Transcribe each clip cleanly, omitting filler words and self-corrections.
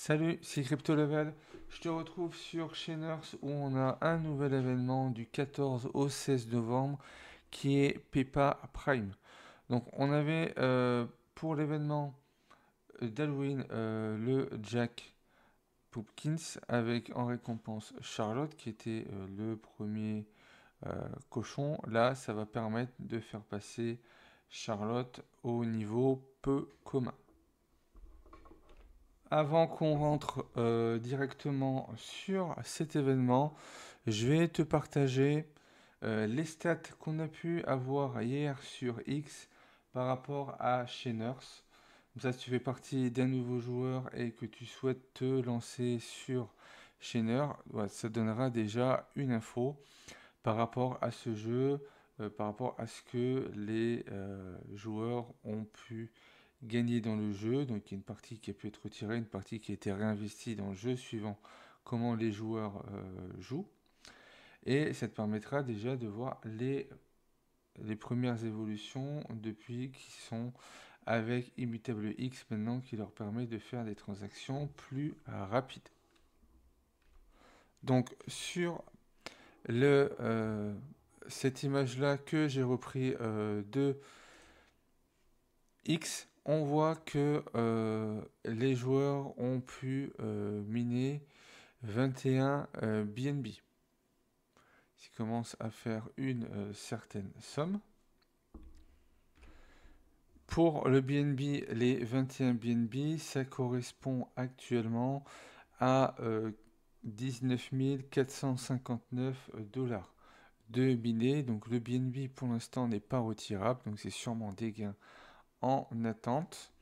Salut, c'est CryptoLevel. Je te retrouve sur Chainers où on a un nouvel événement du 14 au 16 novembre qui est Peppa Prime. Donc on avait pour l'événement d'Halloween le Jack Poopkins avec en récompense Charlotte qui était le premier cochon. Là, ça va permettre de faire passer Charlotte au niveau peu commun. Avant qu'on rentre directement sur cet événement, je vais te partager les stats qu'on a pu avoir hier sur X par rapport à Chainers. Comme ça, si tu fais partie d'un nouveau joueur et que tu souhaites te lancer sur Chainer, ouais, ça donnera déjà une info par rapport à ce jeu, par rapport à ce que les joueurs ont pu gagner dans le jeu. Donc il y a une partie qui a pu être retirée, une partie qui a été réinvestie dans le jeu suivant comment les joueurs jouent. Et ça te permettra déjà de voir les premières évolutions depuis qu'ils sont avec Immutable X maintenant qui leur permet de faire des transactions plus rapides. Donc sur le, cette image-là que j'ai repris de X, on voit que les joueurs ont pu miner 21 BNB. Ils commencent à faire une certaine somme. Pour le BNB, les 21 BNB, ça correspond actuellement à 19 459 dollars de miné. Donc le BNB pour l'instant n'est pas retirable, donc c'est sûrement des gains en attente.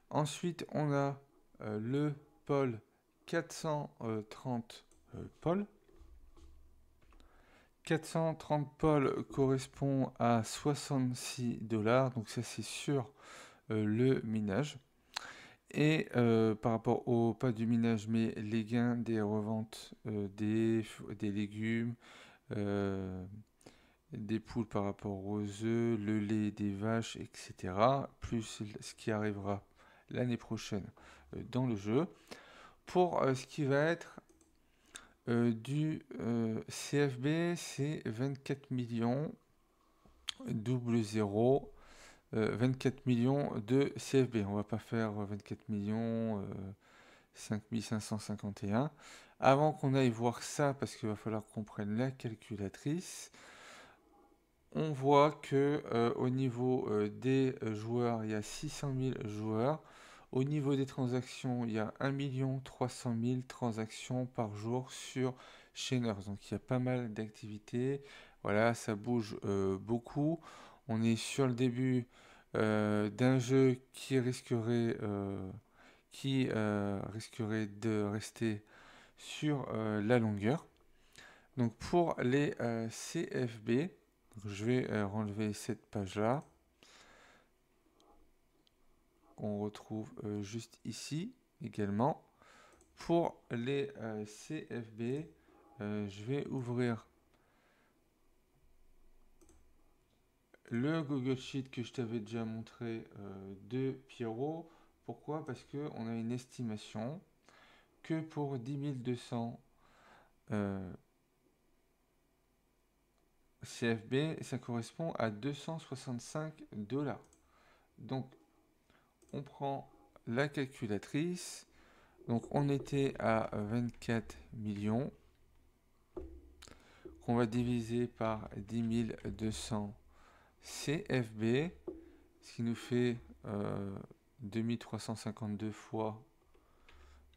Ensuite, on a le pôle 430 pôles. 430 pôles correspond à 66 dollars, donc ça c'est sur le minage. Et par rapport au, pas du minage, mais les gains des reventes des légumes, euh, des poules par rapport aux œufs, le lait des vaches, etc. Plus ce qui arrivera l'année prochaine dans le jeu. Pour ce qui va être du CFB, c'est 24 millions, double zéro, 24 millions de CFB. On va pas faire 24 millions, 5551. Avant qu'on aille voir ça, parce qu'il va falloir qu'on prenne la calculatrice, on voit que au niveau des joueurs, il y a 600 000 joueurs. Au niveau des transactions, il y a 1 300 000 transactions par jour sur Chainers. Donc il y a pas mal d'activités. Voilà, ça bouge beaucoup. On est sur le début d'un jeu qui risquerait de rester sur la longueur. Donc pour les CFB, je vais renlever cette page-là, qu'on retrouve juste ici également. Pour les CFB, je vais ouvrir le Google Sheet que je t'avais déjà montré de Pierrot. Pourquoi? Parce qu'on a une estimation que pour 10 200 CFB, ça correspond à 265 dollars. Donc on prend la calculatrice. Donc on était à 24 millions qu'on va diviser par 10 200 CFB, ce qui nous fait 2352 fois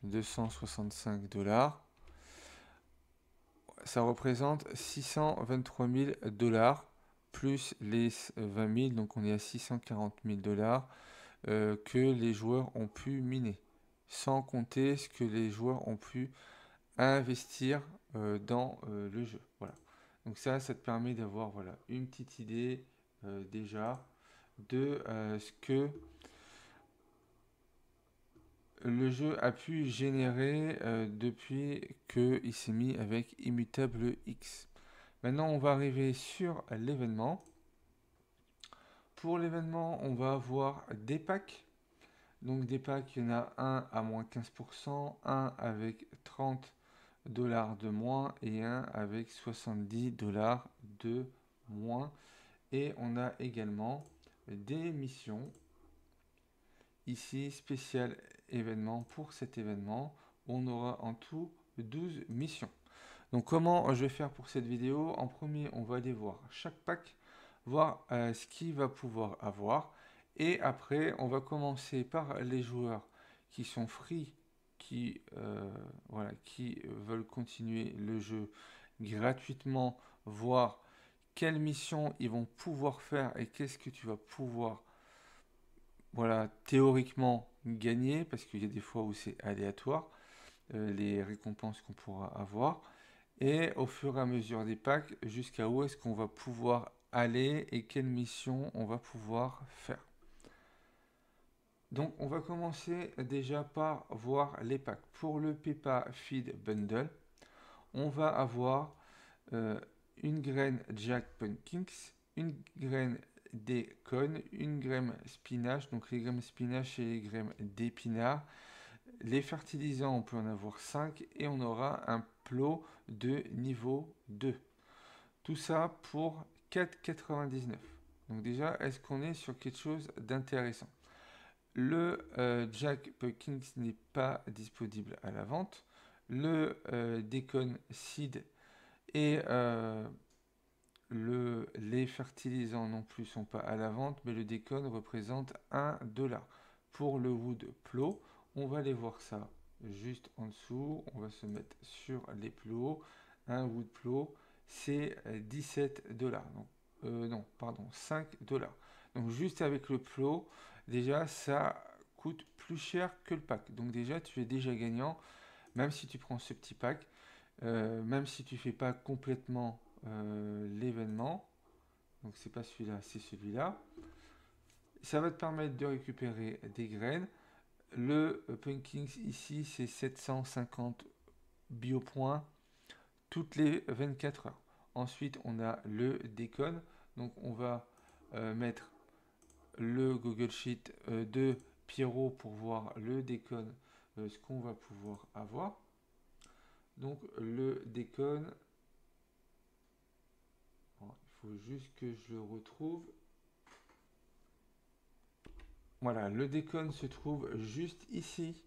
265 dollars. Ça représente 623 000 dollars plus les 20 000, donc on est à 640 000 dollars que les joueurs ont pu miner, sans compter ce que les joueurs ont pu investir dans le jeu. Voilà. Donc ça te permet d'avoir voilà, une petite idée déjà de ce que le jeu a pu générer depuis qu'il s'est mis avec Immutable X. Maintenant, on va arriver sur l'événement. Pour l'événement, on va avoir des packs. Donc des packs, il y en a un à moins 15%, un avec 30 dollars de moins et un avec 70 dollars de moins. Et on a également des missions ici spécial événement. Pour cet événement, on aura en tout 12 missions. Donc comment je vais faire pour cette vidéo? En premier, on va aller voir chaque pack, voir ce qu'il va pouvoir avoir. Et après, on va commencer par les joueurs qui sont free, qui veulent continuer le jeu gratuitement, voir quelles missions ils vont pouvoir faire et qu'est-ce que tu vas pouvoir, théoriquement gagner, parce qu'il y a des fois où c'est aléatoire, les récompenses qu'on pourra avoir. Et au fur et à mesure des packs, jusqu'à où est-ce qu'on va pouvoir aller et quelles missions on va pouvoir faire. Donc on va commencer déjà par voir les packs. Pour le Peppa Feed Bundle, on va avoir euh, une graine Jack Pumpkins, une graine Déconne, une graine spinach, donc les graines spinach et les graines d'épinards. Les fertilisants, on peut en avoir 5 et on aura un plot de niveau 2. Tout ça pour 4,99. Donc déjà, est-ce qu'on est sur quelque chose d'intéressant? Le Jack Pumpkins n'est pas disponible à la vente. Le Déconne Seed et les fertilisants non plus sont pas à la vente, mais le Déconne représente 1 $. Pour le Wood Plow, on va aller voir ça juste en dessous. On va se mettre sur les plots. Un Wood Plow, c'est 17 $. Donc, non, pardon, 5 $. Donc juste avec le plow, déjà ça coûte plus cher que le pack. Donc déjà tu es déjà gagnant, même si tu prends ce petit pack, même si tu fais pas complètement l'événement. Donc c'est pas celui-là, c'est celui-là. Ça va te permettre de récupérer des graines. Le Pumpkins ici, c'est 750 biopoints toutes les 24 heures. Ensuite, on a le Déconne. Donc on va mettre le Google Sheet de Pierrot pour voir le Déconne, ce qu'on va pouvoir avoir. Donc le Déconne, il faut juste que je le retrouve. Voilà, le Déconne se trouve juste ici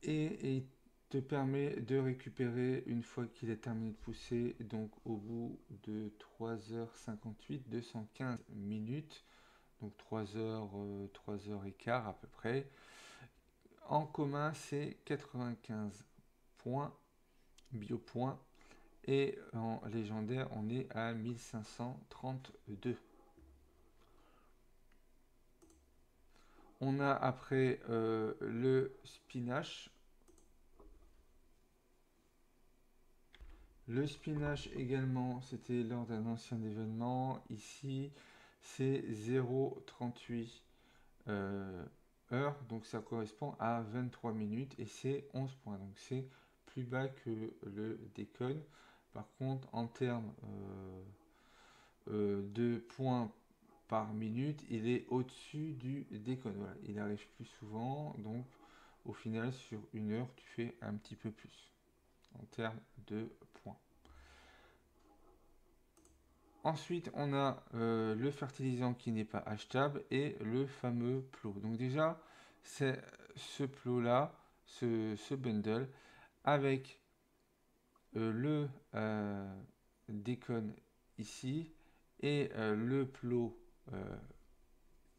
et te permet de récupérer une fois qu'il est terminé de pousser, donc au bout de 3h58, 215 minutes, donc 3h et quart à peu près. En commun, c'est 95 points, biopoints, et en légendaire, on est à 1532. On a après le spinach. Le spinach également, c'était lors d'un ancien événement. Ici, c'est 0,38 heures, donc ça correspond à 23 minutes et c'est 11 points. Donc c'est plus bas que le Déconne. Par contre, en termes de points par minute, il est au-dessus du Déconne. Voilà, il arrive plus souvent, donc au final, sur une heure, tu fais un petit peu plus en termes de points. Ensuite, on a le fertilisant qui n'est pas achetable et le fameux plot. Donc déjà, c'est ce plot-là, ce bundle, avec le Déconne ici et le plot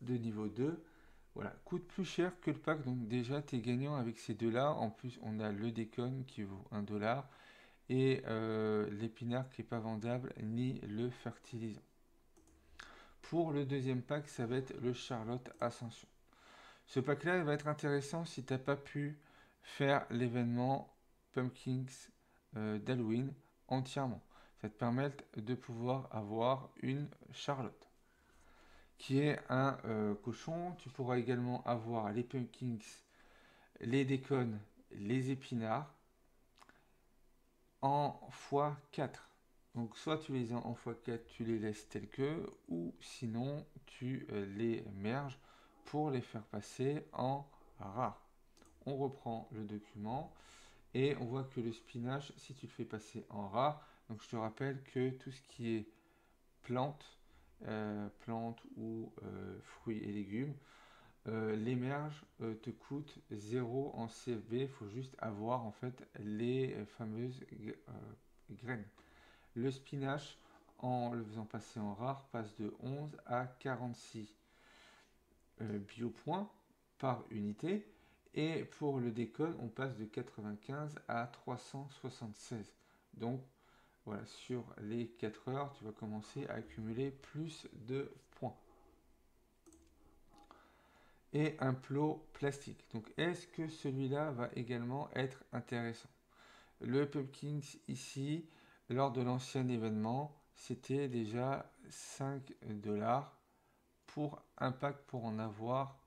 de niveau 2. Voilà, coûte plus cher que le pack. Donc déjà, tu es gagnant avec ces deux-là. En plus, on a le Déconne qui vaut 1 $. Et l'épinard qui n'est pas vendable, ni le fertilisant. Pour le deuxième pack, ça va être le Charlotte Ascension. Ce pack-là va être intéressant si tu n'as pas pu faire l'événement Pumpkins d'Halloween entièrement. Ça te permet de pouvoir avoir une Charlotte qui est un cochon. Tu pourras également avoir les Pumpkins, les Déconnes, les épinards en x4. Donc soit tu les as en x4, tu les laisses tels que, ou sinon tu les merges pour les faire passer en rare. On reprend le document et on voit que le spinach, si tu le fais passer en rare, donc je te rappelle que tout ce qui est plantes, plantes ou fruits et légumes, l'émerge te coûte 0 en CFB. Il faut juste avoir en fait les fameuses graines. Le spinach, en le faisant passer en rare, passe de 11 à 46 biopoints par unité. Et pour le décone, on passe de 95 à 376. Donc voilà, sur les 4 heures, tu vas commencer à accumuler plus de points. Et un plot plastique. Donc est-ce que celui-là va également être intéressant? Le Pumpkins ici, lors de l'ancien événement, c'était déjà 5 $ pour un pack pour en avoir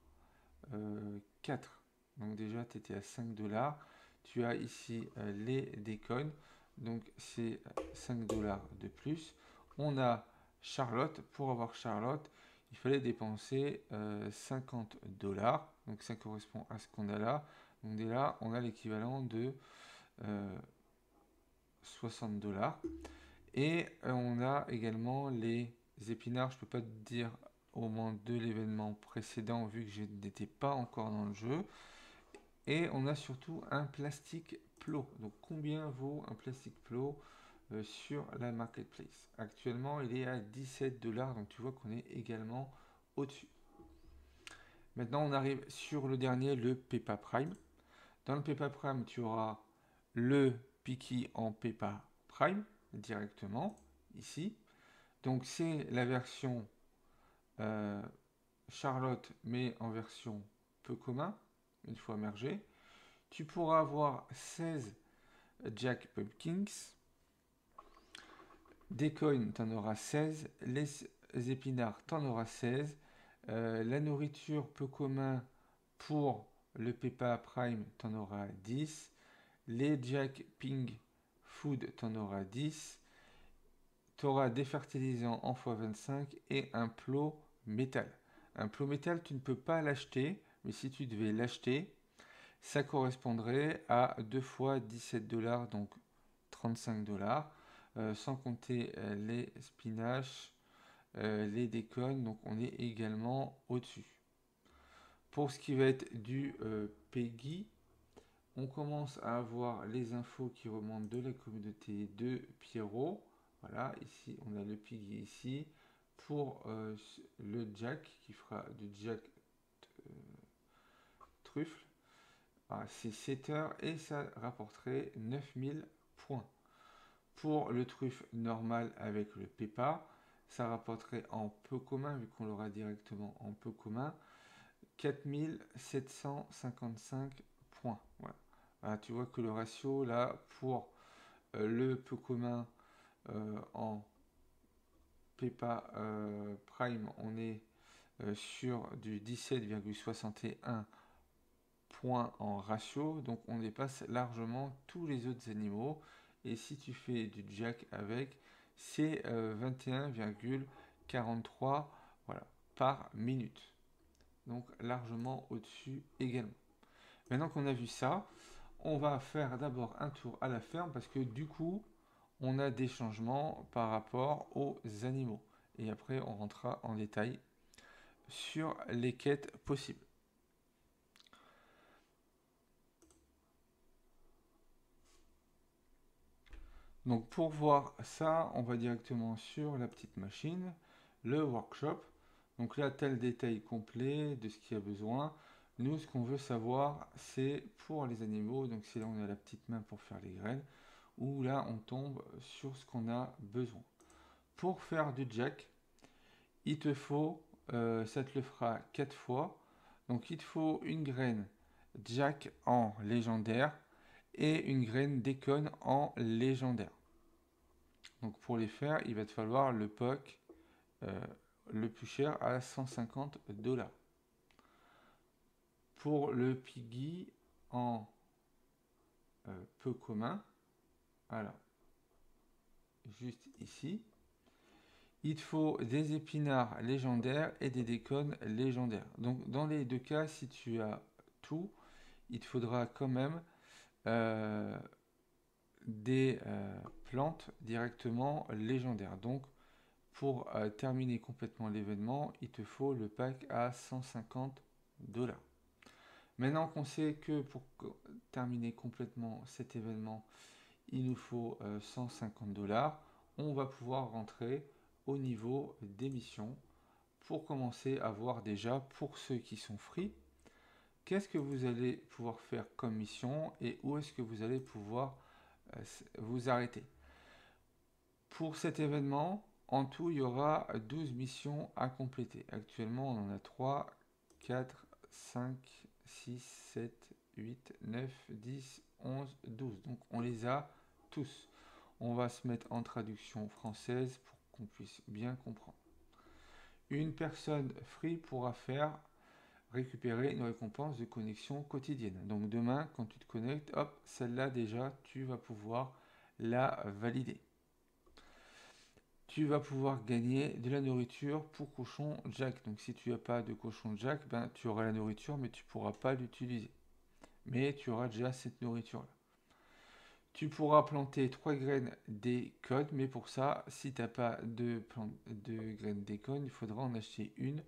4. Donc déjà, tu étais à 5 $. Tu as ici les décones. Donc c'est 5 $ de plus. On a Charlotte. Pour avoir Charlotte, il fallait dépenser 50 $. Donc ça correspond à ce qu'on a là. Donc dès là, on a l'équivalent de 60 $. Et on a également les épinards. Je ne peux pas te dire au moment de l'événement précédent vu que je n'étais pas encore dans le jeu. Et on a surtout un plastique plot. Donc combien vaut un plastique plot sur la marketplace? Actuellement il est à 17 $. Donc tu vois qu'on est également au-dessus. Maintenant on arrive sur le dernier, le Peppa Prime. Dans le Peppa Prime tu auras le Piki en Peppa Prime directement ici. Donc c'est la version Charlotte mais en version peu commun une fois mergé. Tu pourras avoir 16 Jack Pumpkins. Des coins, tu en auras 16. Les épinards, tu en auras 16. La nourriture peu commun pour le Peppa Prime, tu en auras 10. Les Jack Ping Food, tu en auras 10. Tu auras des fertilisants en x25 et un plot métal. Un plot métal, tu ne peux pas l'acheter, mais si tu devais l'acheter, ça correspondrait à 2 fois 17 $, donc 35 $, sans compter les spinaches, les décones, donc on est également au-dessus. Pour ce qui va être du Peggy, on commence à avoir les infos qui remontent de la communauté de Pierrot. Voilà, ici on a le Piggy ici. Pour le Jack, qui fera du Jack truffle, c'est 7 heures et ça rapporterait 9000 points. Pour le truffe normal avec le Peppa, ça rapporterait en peu commun, vu qu'on l'aura directement en peu commun, 4755 points. Voilà. Voilà, tu vois que le ratio là pour le peu commun en Peppa Prime, on est sur du 17,61 points en ratio, donc on dépasse largement tous les autres animaux. Et si tu fais du jack avec, c'est 21,43 voilà, par minute. Donc largement au-dessus également. Maintenant qu'on a vu ça, on va faire d'abord un tour à la ferme parce que du coup, on a des changements par rapport aux animaux. Et après, on rentrera en détail sur les quêtes possibles. Donc pour voir ça, on va directement sur la petite machine, le workshop. Donc là, tel détail complet de ce qu'il y a besoin. Nous, ce qu'on veut savoir, c'est pour les animaux. Donc c'est là on a la petite main pour faire les graines. Où là, on tombe sur ce qu'on a besoin. Pour faire du jack, il te faut, ça te le fera 4 fois. Donc il te faut une graine jack en légendaire et une graine déconne en légendaire. Donc pour les faire, il va te falloir le POC le plus cher à 150 $. Pour le Piggy en peu commun, alors juste ici, Il te faut des épinards légendaires et des décones légendaires. Donc dans les deux cas, si tu as tout, il te faudra quand même euh, des plantes directement légendaires. Donc pour terminer complètement l'événement, il te faut le pack à 150 $. Maintenant qu'on sait que pour terminer complètement cet événement, il nous faut 150 $, on va pouvoir rentrer au niveau des missions pour commencer à voir déjà pour ceux qui sont free, qu'est-ce que vous allez pouvoir faire comme mission et où est-ce que vous allez pouvoir vous arrêter. Pour cet événement, en tout, il y aura 12 missions à compléter. Actuellement, on en a 3, 4, 5, 6, 7, 8, 9, 10, 11, 12. Donc on les a tous. On va se mettre en traduction française pour qu'on puisse bien comprendre. Une personne free pourra récupérer une récompense de connexion quotidienne. Donc demain, quand tu te connectes, hop, celle-là déjà, tu vas pouvoir la valider. Tu vas pouvoir gagner de la nourriture pour cochon Jack. Donc si tu n'as pas de cochon Jack, ben, tu auras la nourriture, mais tu ne pourras pas l'utiliser. Mais tu auras déjà cette nourriture-là. Tu pourras planter 3 graines d'écone, mais pour ça, si tu n'as pas de graines d'écone, il faudra en acheter une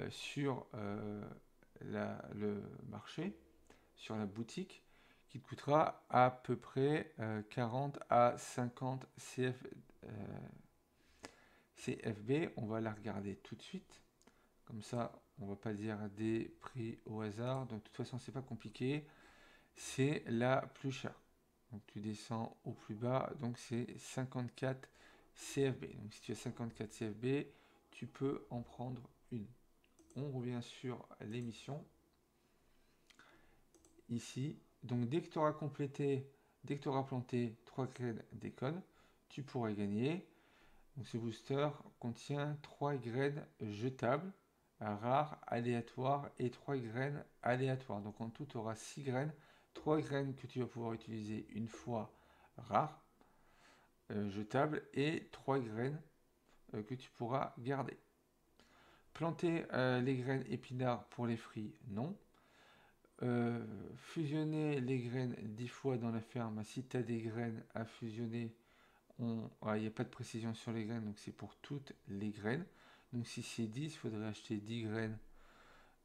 sur le marché, sur la boutique, qui te coûtera à peu près 40 à 50 CFB. On va la regarder tout de suite. Comme ça, on va pas dire des prix au hasard. Donc, de toute façon, c'est pas compliqué. C'est la plus chère. Donc, tu descends au plus bas. Donc, c'est 54 CFB. Donc, si tu as 54 CFB, tu peux en prendre une. On revient sur l'émission. Ici. Donc, dès que tu auras dès que tu auras planté 3 graines d'école, tu pourras gagner. Donc, ce booster contient 3 graines jetables, rares, aléatoires et 3 graines aléatoires. Donc, en tout, tu auras 6 graines. 3 graines que tu vas pouvoir utiliser une fois rares, jetables, et 3 graines que tu pourras garder. Planter les graines épinards pour les fruits, non. Fusionner les graines 10 fois dans la ferme. Si tu as des graines à fusionner, il n'y a pas de précision sur les graines, donc c'est pour toutes les graines. Donc si c'est 10, il faudrait acheter 10 graines,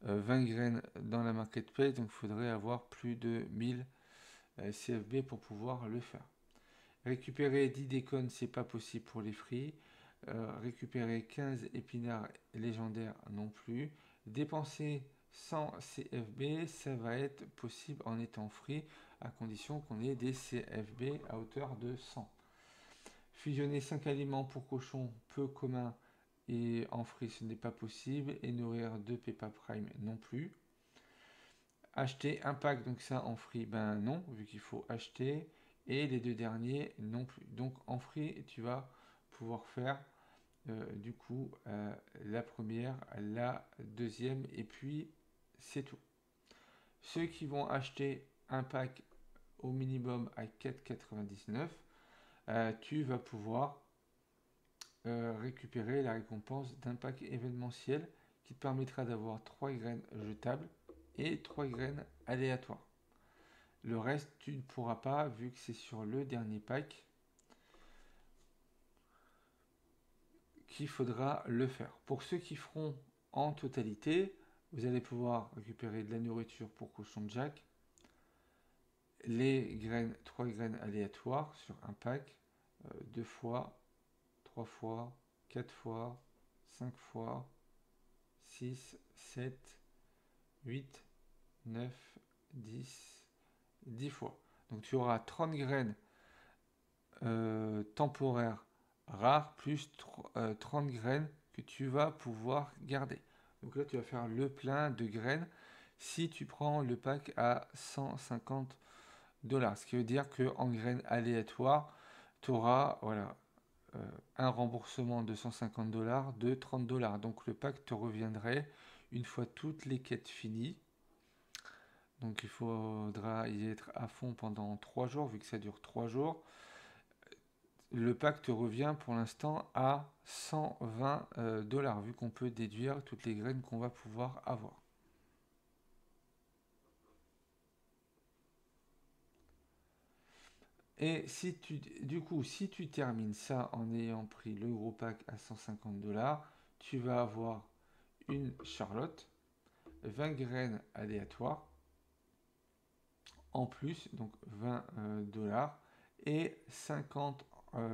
20 graines dans la marketplace, donc il faudrait avoir plus de 1000 CFB pour pouvoir le faire. Récupérer 10 décones, c'est pas possible pour les free. Récupérer 15 épinards légendaires non plus. Dépenser 100 CFB, ça va être possible en étant free, à condition qu'on ait des CFB à hauteur de 100. Fusionner 5 aliments pour cochons peu communs et en free, ce n'est pas possible. Et nourrir 2 Peppa Prime non plus. Acheter un pack, donc ça en free, ben non, vu qu'il faut acheter. Et les deux derniers non plus. Donc en free, tu vas pouvoir faire du coup la première, la deuxième, et puis c'est tout. Ceux qui vont acheter un pack au minimum à 4,99, tu vas pouvoir récupérer la récompense d'un pack événementiel qui te permettra d'avoir 3 graines jetables et 3 graines aléatoires. Le reste, tu ne pourras pas vu que c'est sur le dernier pack qu'il faudra le faire. Pour ceux qui feront en totalité, vous allez pouvoir récupérer de la nourriture pour cochon Jack, les graines, 3 graines aléatoires sur un pack, 2 fois, 3 fois, 4 fois, 5 fois, 6, 7, 8, 9, 10, 10 fois. Donc tu auras 30 graines temporaires rares plus 30 graines que tu vas pouvoir garder. Donc là tu vas faire le plein de graines si tu prends le pack à 150 $. Ce qui veut dire que en graines aléatoires, tu auras voilà, un remboursement de 150 $ de 30 $. Donc le pack te reviendrait une fois toutes les quêtes finies. Donc il faudra y être à fond pendant 3 jours, vu que ça dure 3 jours. le pack te revient pour l'instant à 120 $, vu qu'on peut déduire toutes les graines qu'on va pouvoir avoir. Et du coup, si tu termines ça en ayant pris le gros pack à 150 $, tu vas avoir une charlotte, 20 graines aléatoires, en plus, donc 20 $, et 50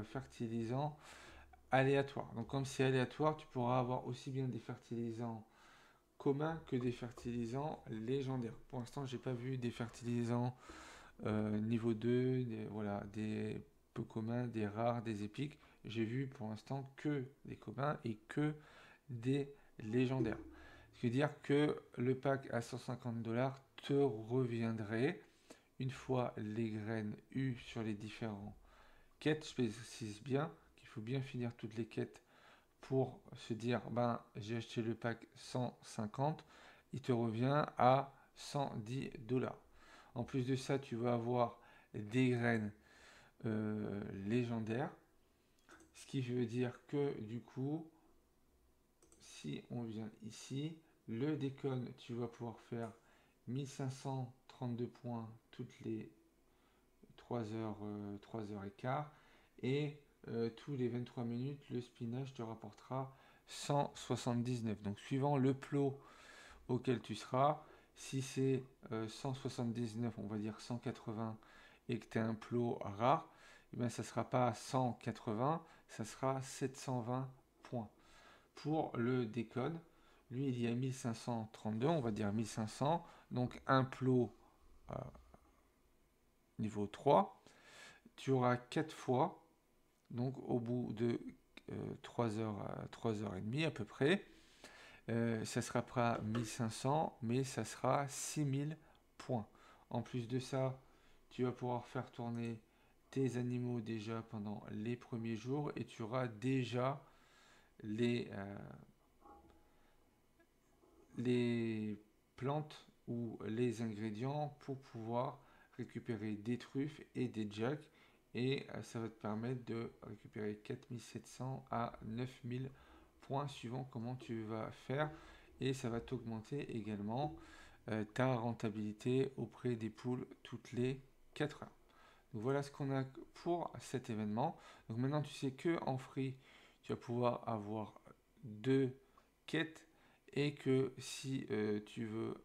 fertilisants aléatoires. Donc comme c'est aléatoire, tu pourras avoir aussi bien des fertilisants communs que des fertilisants légendaires. Pour l'instant, j'ai pas vu des fertilisants niveau 2, voilà, des peu communs, des rares, des épiques. J'ai vu pour l'instant que des communs et que des légendaires. Ce qui veut dire que le pack à 150 $ te reviendrait une fois les graines eues sur les différents quêtes. Je précise bien qu'il faut bien finir toutes les quêtes pour se dire, ben j'ai acheté le pack 150, il te revient à 110 $. En plus de ça, tu vas avoir des graines légendaires, ce qui veut dire que du coup, si on vient ici, le décon, tu vas pouvoir faire 1532 points toutes les 3 heures et quart, et tous les 23 minutes, le spinach te rapportera 179. Donc suivant le plot auquel tu seras, si c'est 179, on va dire 180, et que tu as un plot rare, eh bien, ça ne sera pas 180, ça sera 720 points. Pour le décon, lui il y a 1532, on va dire 1500, donc un plot niveau 3, tu auras 4 fois, donc au bout de 3 heures, 3 heures et demie à peu près, ça sera pas 1500, mais ça sera 6000 points. En plus de ça, tu vas pouvoir faire tourner tes animaux déjà pendant les premiers jours et tu auras déjà les, les plantes ou les ingrédients pour pouvoir récupérer des truffes et des jacks, et ça va te permettre de récupérer 4700 à 9000 points suivant comment tu vas faire, et ça va t'augmenter également ta rentabilité auprès des poules toutes les 4 heures. Donc voilà ce qu'on a pour cet événement. Donc maintenant tu sais que en free tu vas pouvoir avoir deux quêtes, et que si tu veux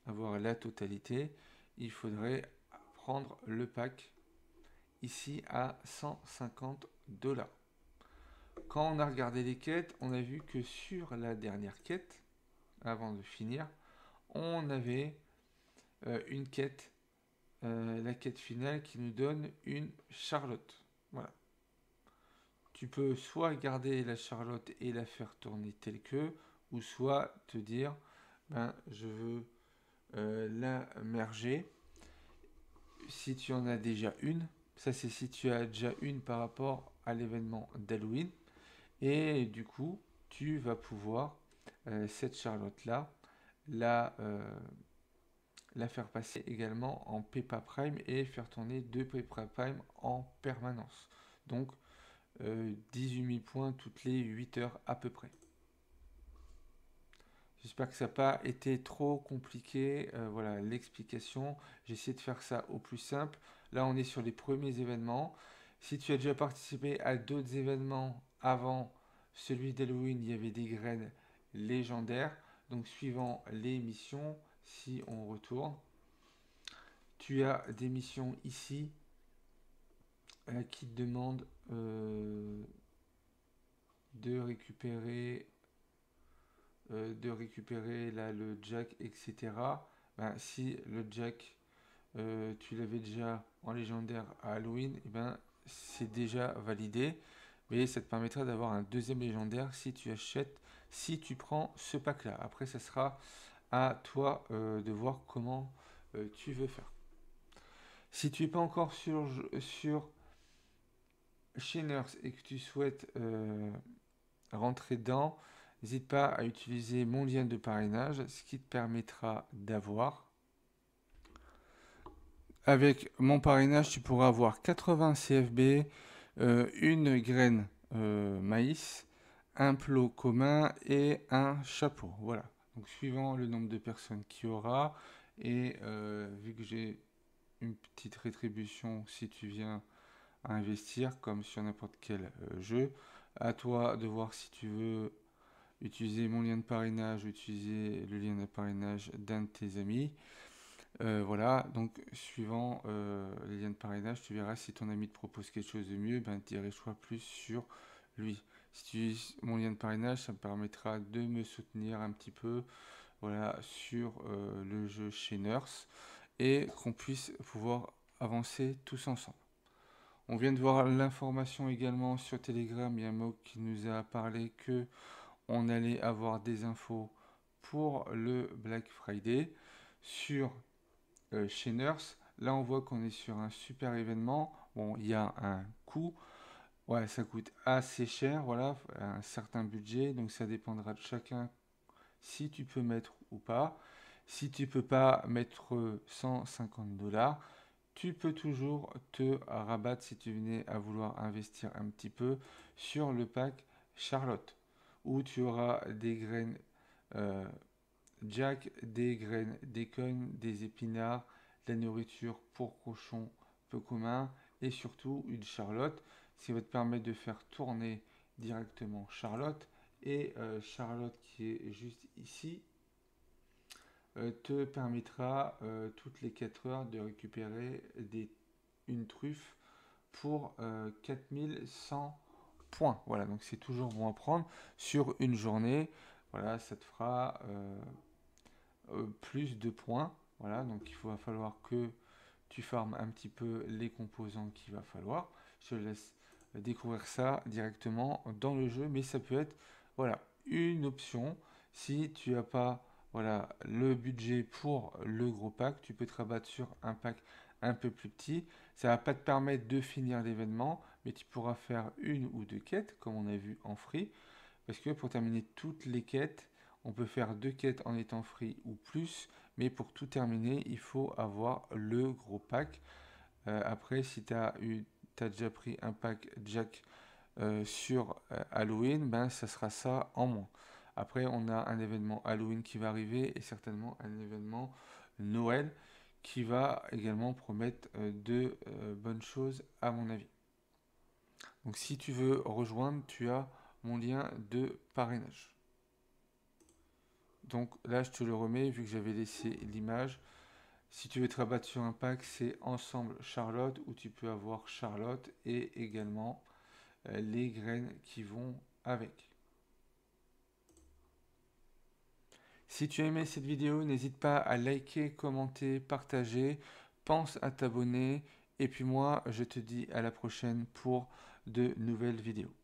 avoir la totalité, il faudrait prendre le pack ici à 150 $. Quand on a regardé les quêtes, on a vu que sur la dernière quête, avant de finir, on avait une quête, la quête finale, qui nous donne une Charlotte. Voilà. Tu peux soit garder la Charlotte et la faire tourner telle que, ou soit te dire, ben, je veux la merger. Si tu en as déjà une, ça c'est si tu as déjà une par rapport à l'événement d'Halloween, et du coup, tu vas pouvoir, cette Charlotte-là, la, la faire passer également en Peppa Prime et faire tourner deux Peppa Prime en permanence. Donc, 18 000 points toutes les 8 heures à peu près. J'espère que ça n'a pas été trop compliqué. Voilà l'explication. J'ai essayé de faire ça au plus simple. Là, on est sur les premiers événements. Si tu as déjà participé à d'autres événements avant celui d'Halloween, il y avait des graines légendaires. Donc, suivant les missions, si on retourne, tu as des missions ici qui te demandent de récupérer là, le jack, etc. Ben, si le jack, tu l'avais déjà en légendaire à Halloween, et ben, c'est déjà validé. Mais ça te permettra d'avoir un deuxième légendaire si tu achètes, si tu prends ce pack-là. Après, ça sera à toi de voir comment tu veux faire. Si tu n'es pas encore sur Shiners et que tu souhaites rentrer dedans, n'hésite pas à utiliser mon lien de parrainage, ce qui te permettra d'avoir, avec mon parrainage, tu pourras avoir 80 CFB, une graine maïs, un plot commun et un chapeau. Voilà. Donc suivant le nombre de personnes qu'il y aura et vu que j'ai une petite rétribution si tu viens à investir comme sur n'importe quel jeu, à toi de voir si tu veux utiliser mon lien de parrainage, utiliser le lien de parrainage d'un de tes amis. Voilà, donc suivant les liens de parrainage, tu verras si ton ami te propose quelque chose de mieux, ben dirige-toi plus sur lui. Si tu utilises mon lien de parrainage, ça me permettra de me soutenir un petit peu, voilà, sur le jeu chez Nurse et qu'on puisse pouvoir avancer tous ensemble. On vient de voir l'information également sur Telegram. Il y a un mot qui nous a parlé que on allait avoir des infos pour le Black Friday sur chez Nurse. Là, on voit qu'on est sur un super événement. Bon, il y a un coût. Ouais, ça coûte assez cher, voilà, un certain budget. Donc, ça dépendra de chacun si tu peux mettre ou pas. Si tu peux pas mettre 150 $, tu peux toujours te rabattre si tu venais à vouloir investir un petit peu sur le pack Charlotte, où tu auras des graines euh, Jack, des graines d'écone, des épinards, de la nourriture pour cochons peu commun et surtout une Charlotte, ce qui va te permettre de faire tourner directement Charlotte. Et Charlotte qui est juste ici te permettra toutes les 4 heures de récupérer une truffe pour 4100 points. Voilà, donc c'est toujours bon à prendre sur une journée. Voilà, ça te fera plus de points. Voilà, donc il va falloir que tu farmes un petit peu les composants qu'il va falloir. Je te laisse découvrir ça directement dans le jeu, mais ça peut être voilà, une option. Si tu n'as pas voilà, le budget pour le gros pack, tu peux te rabattre sur un pack un peu plus petit. Ça ne va pas te permettre de finir l'événement, mais tu pourras faire une ou deux quêtes, comme on a vu en free. Parce que pour terminer toutes les quêtes, on peut faire 2 quêtes en étant free ou plus, mais pour tout terminer, il faut avoir le gros pack. Après, si tu as déjà pris un pack Jack sur Halloween, ben ça sera ça en moins. Après, on a un événement Halloween qui va arriver et certainement un événement Noël qui va également promettre de bonnes choses à mon avis. Donc si tu veux rejoindre, tu as mon lien de parrainage. Donc là, je te le remets vu que j'avais laissé l'image. Si tu veux te rabattre sur un pack, c'est Ensemble Charlotte où tu peux avoir Charlotte et également les graines qui vont avec. Si tu as aimé cette vidéo, n'hésite pas à liker, commenter, partager. Pense à t'abonner. Et puis moi, je te dis à la prochaine pour de nouvelles vidéos.